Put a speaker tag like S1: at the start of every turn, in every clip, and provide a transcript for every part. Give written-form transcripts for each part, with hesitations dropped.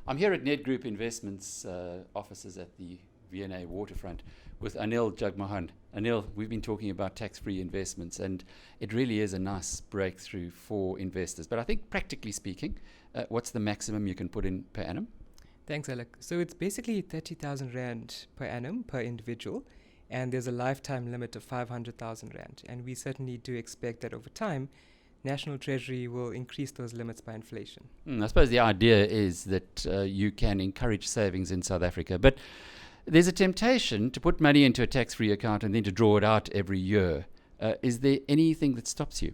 S1: I'm here at Nedgroup Investments offices at the V&A waterfront with Anil Jugmohan. Anil, we've been talking about tax-free investments, and it really is a nice breakthrough for investors. But I think practically speaking, what's the maximum you can put in per annum?
S2: Thanks, Alec. So it's basically 30,000 Rand per annum per individual, and there's a lifetime limit of 500,000 Rand. And we certainly do expect that over time, National Treasury will increase those limits by inflation.
S1: I suppose the idea is that you can encourage savings in South Africa, but there's a temptation to put money into a tax-free account and then to draw it out every year. Is there anything that stops you?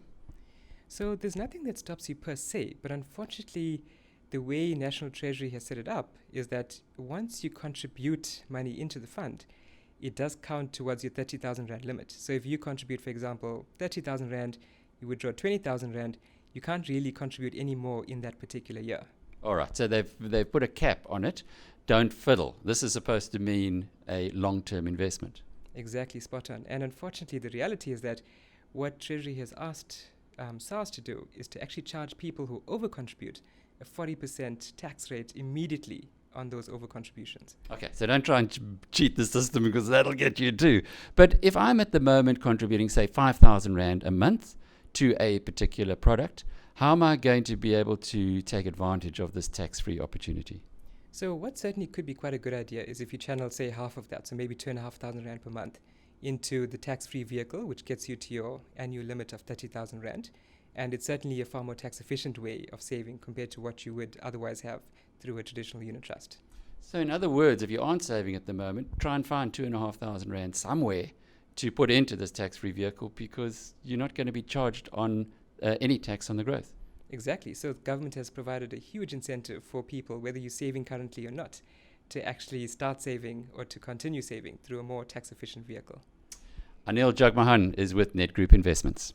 S2: So there's nothing that stops you per se, but unfortunately, the way National Treasury has set it up is that once you contribute money into the fund, it does count towards your 30,000 Rand limit. So if you contribute, for example, 30,000 Rand, you withdraw 20,000 Rand, you can't really contribute any more in that particular year.
S1: All right, so they've put a cap on it. Don't fiddle. This is supposed to mean a long-term investment.
S2: Exactly, spot on. And unfortunately, the reality is that what Treasury has asked SARS to do is to actually charge people who over-contribute a 40% tax rate immediately on those over-contributions.
S1: Okay, so don't try and cheat the system because that'll get you too. But if I'm at the moment contributing, say, 5,000 Rand a month to a particular product, how am I going to be able to take advantage of this tax-free opportunity?
S2: So what certainly could be quite a good idea is if you channel, say, half of that, so maybe 2,500 Rand per month, into the tax-free vehicle, which gets you to your annual limit of 30,000 Rand. And it's certainly a far more tax-efficient way of saving compared to what you would otherwise have through a traditional unit trust.
S1: So in other words, if you aren't saving at the moment, try and find 2,500 Rand somewhere to put into this tax-free vehicle, because you're not going to be charged on any tax on the growth.
S2: Exactly. So the government has provided a huge incentive for people, whether you're saving currently or not, to actually start saving or to continue saving through a more tax-efficient vehicle.
S1: Anil Jugmohan is with Nedgroup Investments.